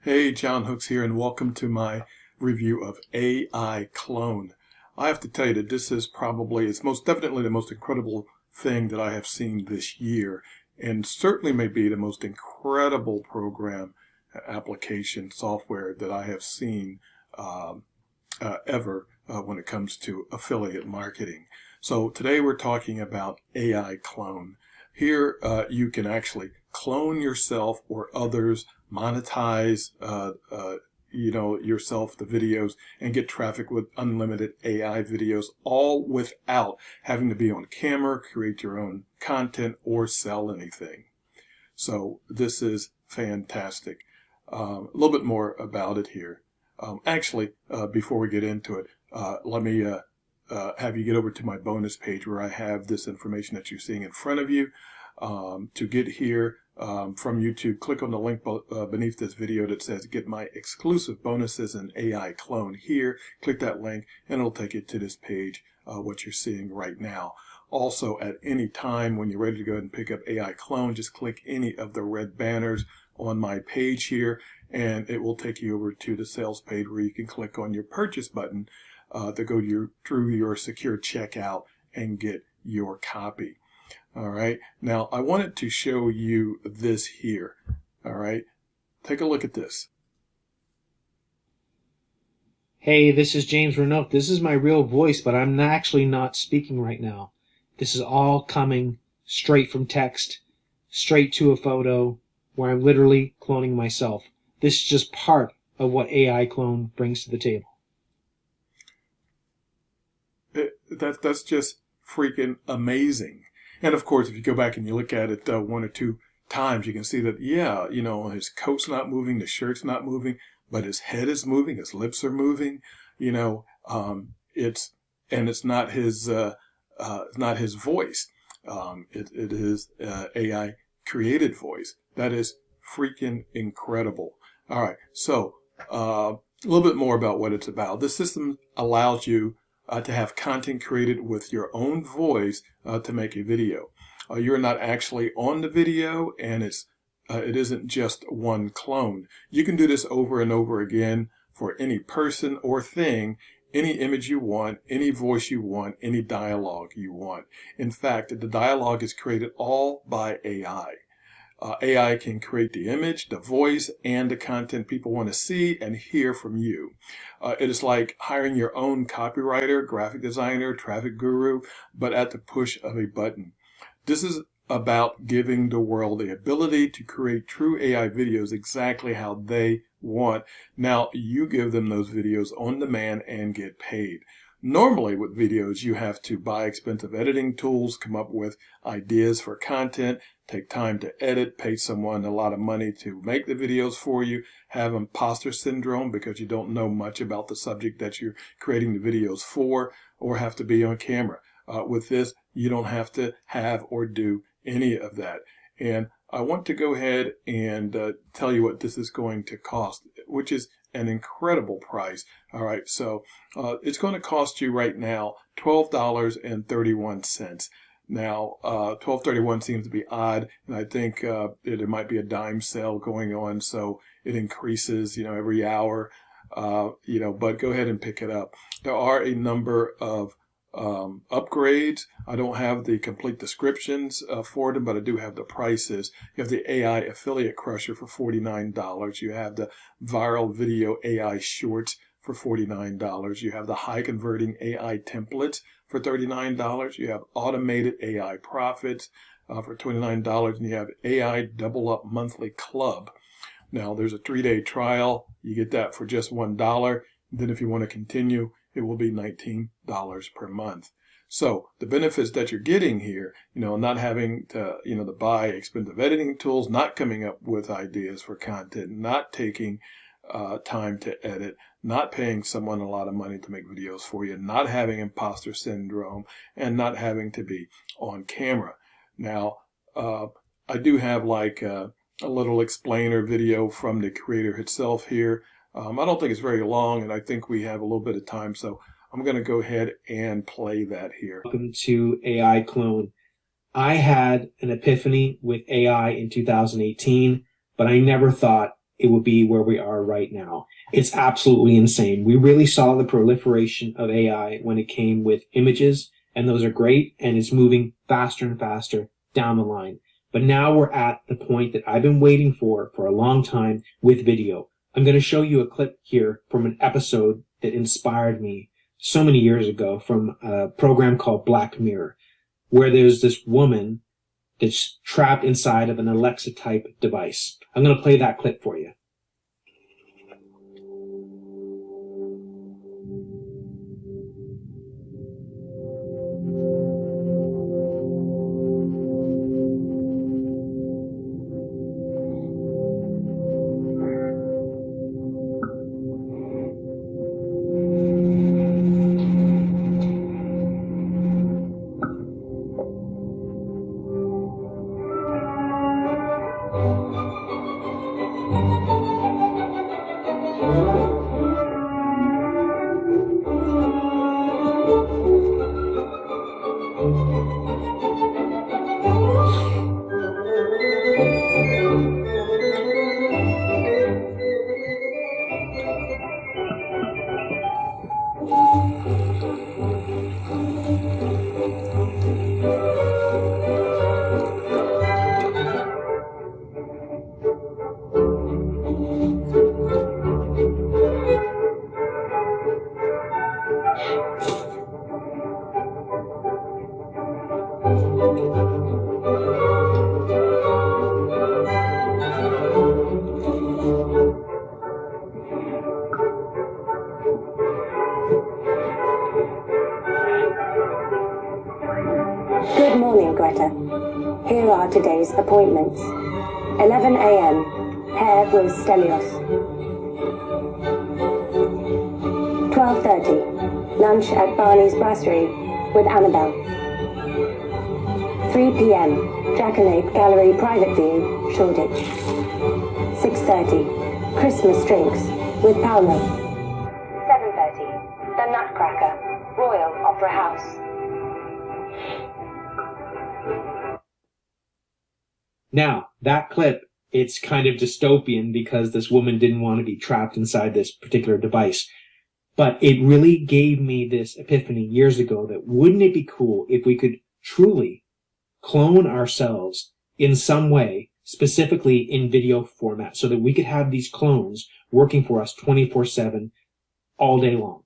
Hey, John Hooks here, and welcome to my review of AI Clone. I have to tell you that this is it's most definitely the most incredible thing that I have seen this year, and certainly may be the most incredible program, application, software that I have seen ever when it comes to affiliate marketing. So today we're talking about AI Clone. Here you can actually clone yourself or others, monetize yourself, the videos, and get traffic with unlimited AI videos, all without having to be on camera, create your own content, or sell anything. So this is fantastic. A little bit more about it here. Before we get into it, let me have you get over to my bonus page where I have this information that you're seeing in front of you. To get here from YouTube, click on the link beneath this video that says get my exclusive bonuses and AI clone here. Click that link and it'll take you to this page, what you're seeing right now. Also, at any time when you're ready to go ahead and pick up AI clone, just click any of the red banners on my page here and it will take you over to the sales page where you can click on your purchase button to go through your secure checkout and get your copy. All right, now I wanted to show you this here. All right, take a look at this. Hey, this is James Renault. This is my real voice, but I'm actually not speaking right now. This is all coming straight from text, straight to a photo, where I'm literally cloning myself. This is just part of what AI Clone brings to the table. That's just freaking amazing. And of course, if you go back and you look at it one or two times, you can see that, yeah, his coat's not moving, the shirt's not moving, but his head is moving, his lips are moving, it's not his voice. It is AI created voice. That is freaking incredible. All right. So, a little bit more about what it's about. This system allows you to have content created with your own voice to make a video. You're not actually on the video, and it isn't just one clone. You can do this over and over again for any person or thing, any image you want, any voice you want, any dialogue you want. In fact, the dialogue is created all by AI. AI can create the image, the voice, and the content people want to see and hear from you. It is like hiring your own copywriter, graphic designer, traffic guru, but at the push of a button. This is about giving the world the ability to create true AI videos exactly how they want. Now, you give them those videos on demand and get paid. Normally with videos, you have to buy expensive editing tools, come up with ideas for content, take time to edit, pay someone a lot of money to make the videos for you, have imposter syndrome because you don't know much about the subject that you're creating the videos for, or have to be on camera. With this, you don't have to have or do any of that. And I want to go ahead and tell you what this is going to cost, which is an incredible price. All right, so it's going to cost you right now $12.31. Now, $12.31 seems to be odd, and I think there might be a dime sale going on, so it increases, every hour, but go ahead and pick it up. There are a number of upgrades. I don't have the complete descriptions for them, but I do have the prices. You have the AI Affiliate Crusher for $49. You have the Viral Video AI Shorts for $49. You have the High Converting AI Templates for $39. You have Automated AI Profits for $29. And you have AI Double Up Monthly Club. Now, there's a 3-day trial. You get that for just $1. Then if you want to continue, it will be $19 per month. So the benefits that you're getting here, not having to, to buy expensive editing tools, not coming up with ideas for content, not taking time to edit, not paying someone a lot of money to make videos for you, not having imposter syndrome, and not having to be on camera. Now, I do have like a little explainer video from the creator itself here. I don't think it's very long, and I think we have a little bit of time, so I'm going to go ahead and play that here. Welcome to AI Clone. I had an epiphany with AI in 2018, but I never thought it would be where we are right now. It's absolutely insane. We really saw the proliferation of AI when it came with images, and those are great, and it's moving faster and faster down the line. But now we're at the point that I've been waiting for a long time with video. I'm going to show you a clip here from an episode that inspired me so many years ago from a program called Black Mirror, where there's this woman that's trapped inside of an Alexa type device. I'm going to play that clip for you. Good morning, Greta. Here are today's appointments. 11 a.m. Hair with Stelios. 12:30. Lunch at Barney's Brasserie with Annabelle. 3 p.m. Jackanape Gallery Private View, Shoreditch. 6:30. Christmas drinks with Paolo. 7:30. The Nutcracker, Royal Opera House. Now, that clip, it's kind of dystopian because this woman didn't want to be trapped inside this particular device. But it really gave me this epiphany years ago that wouldn't it be cool if we could truly clone ourselves in some way, specifically in video format, so that we could have these clones working for us 24/7 all day long.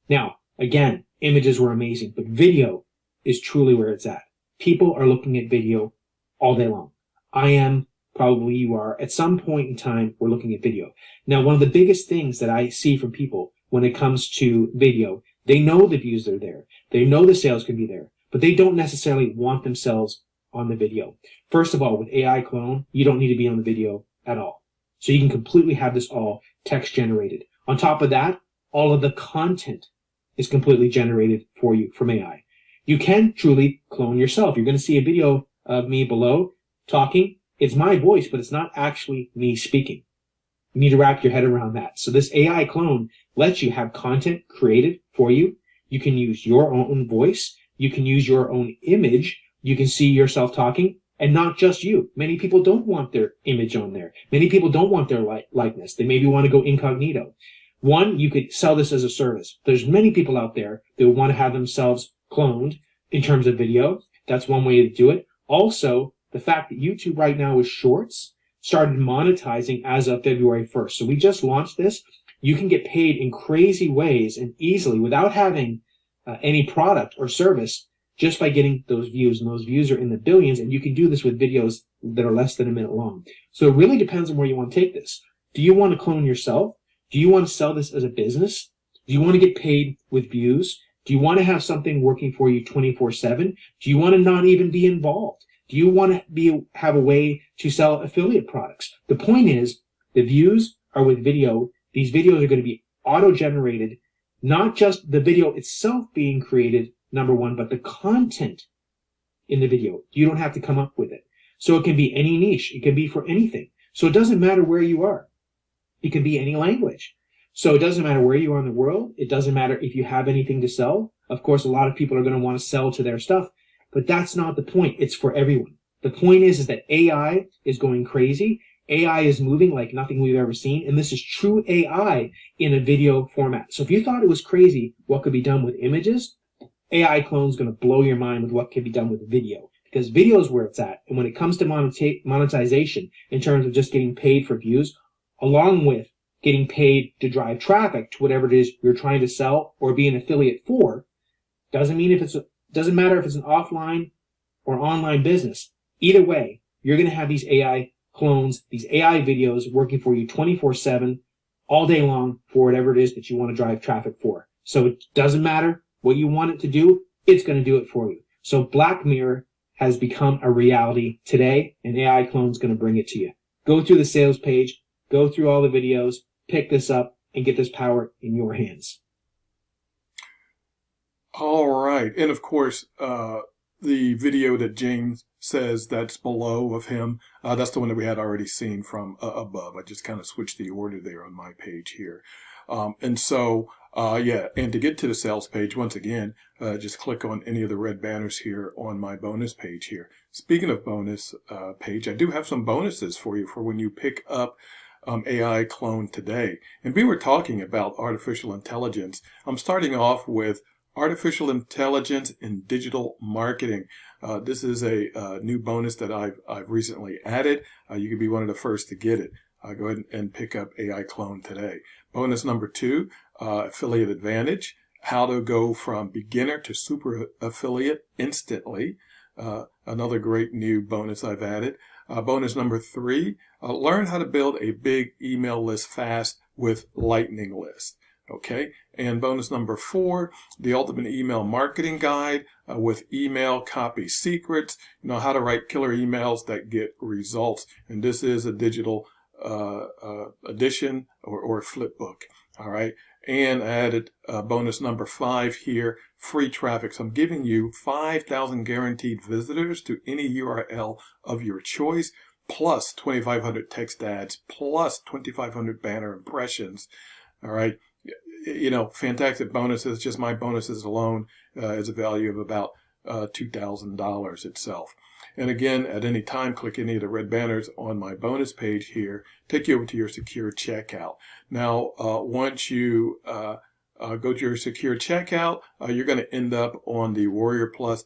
Now, again, images were amazing, but video is truly where it's at. People are looking at video all day long. I am, probably you are. At some point in time, we're looking at video. Now, one of the biggest things that I see from people when it comes to video, they know the views are there. They know the sales can be there, but they don't necessarily want themselves on the video. First of all, with AI clone, you don't need to be on the video at all. So you can completely have this all text generated. On top of that, all of the content is completely generated for you from AI. You can truly clone yourself. You're going to see a video of me below talking. It's my voice, but it's not actually me speaking. You need to wrap your head around that. So this AI clone lets you have content created for you. You can use your own voice. You can use your own image. You can see yourself talking, and not just you. Many people don't want their image on there. Many people don't want their likeness. They maybe want to go incognito. One, you could sell this as a service. There's many people out there that want to have themselves cloned in terms of video. That's one way to do it. Also, the fact that YouTube right now is Shorts started monetizing as of February 1st. So we just launched this. You can get paid in crazy ways and easily without having any product or service just by getting those views. And those views are in the billions. And you can do this with videos that are less than a minute long. So it really depends on where you want to take this. Do you want to clone yourself? Do you want to sell this as a business? Do you want to get paid with views? Do you want to have something working for you 24/7? Do you want to not even be involved? Do you want to have a way to sell affiliate products? The point is, the views are with video. These videos are going to be auto-generated, not just the video itself being created, number one, but the content in the video. You don't have to come up with it. So it can be any niche. It can be for anything. So it doesn't matter where you are. It can be any language. So it doesn't matter where you are in the world. It doesn't matter if you have anything to sell. Of course, a lot of people are going to want to sell to their stuff. But that's not the point. It's for everyone. The point is that AI is going crazy, AI is moving like nothing we've ever seen, and this is true AI in a video format. So if you thought it was crazy what could be done with images, AI clone is going to blow your mind with what can be done with video, because video is where it's at. And when it comes to monetization, in terms of just getting paid for views, along with getting paid to drive traffic to whatever it is you're trying to sell or be an affiliate for, doesn't matter if it's an offline or online business. Either way, you're going to have these AI clones, these AI videos working for you 24/7, all day long, for whatever it is that you want to drive traffic for. So it doesn't matter what you want it to do, it's going to do it for you. So Black Mirror has become a reality today, and AI clone is going to bring it to you. Go through the sales page, go through all the videos, pick this up, and get this power in your hands. All right. And of course, the video that James says that's below of him, that's the one that we had already seen from above. I just kind of switched the order there on my page here. And so, yeah, and to get to the sales page, once again, just click on any of the red banners here on my bonus page here. Speaking of bonus page, I do have some bonuses for you for when you pick up AI clone today. And we were talking about artificial intelligence. I'm starting off with artificial intelligence in digital marketing. This is a new bonus that I've recently added. You can be one of the first to get it. Go ahead and pick up AI clone today. Bonus number 2, affiliate advantage. How to go from beginner to super affiliate instantly. Another great new bonus I've added. Bonus number 3, learn how to build a big email list fast with Lightning List. Okay, and bonus number 4, the ultimate email marketing guide with email copy secrets. You know how to write killer emails that get results. And this is a digital edition or flip book. All right, and I added bonus number 5 here, free traffic. So I'm giving you 5,000 guaranteed visitors to any URL of your choice, plus 2,500 text ads, plus 2,500 banner impressions. All right. You know, fantastic bonuses. Just my bonuses alone is a value of about $2,000 itself. And again, at any time, click any of the red banners on my bonus page here, take you over to your secure checkout. Now, once you go to your secure checkout, you're going to end up on the Warrior Plus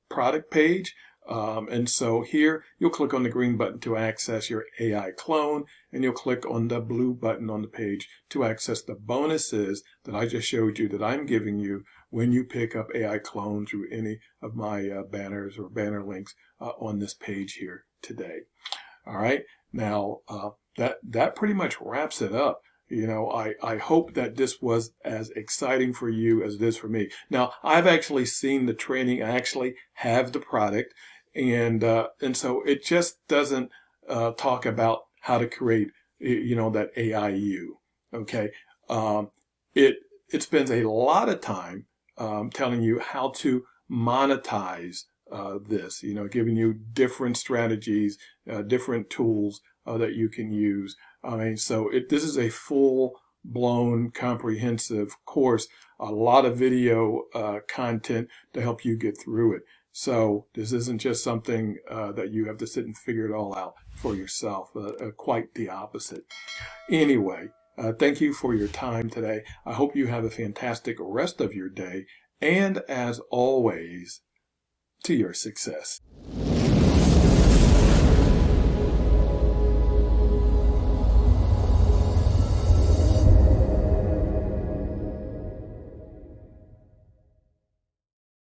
product page. And so here you'll click on the green button to access your AI clone, and you'll click on the blue button on the page to access the bonuses that I just showed you that I'm giving you when you pick up AI clone through any of my banners or banner links on this page here today. All right. Now, that pretty much wraps it up. You know, I hope that this was as exciting for you as it is for me. Now, I've actually seen the training. I actually have the product. And so it just doesn't talk about how to create, you know, that AIU. Okay. It spends a lot of time telling you how to monetize this, you know, giving you different strategies, different tools that you can use. I mean, so this is a full-blown comprehensive course, a lot of video content to help you get through it. So this isn't just something that you have to sit and figure it all out for yourself, quite the opposite. Anyway, thank you for your time today. I hope you have a fantastic rest of your day. And as always, to your success.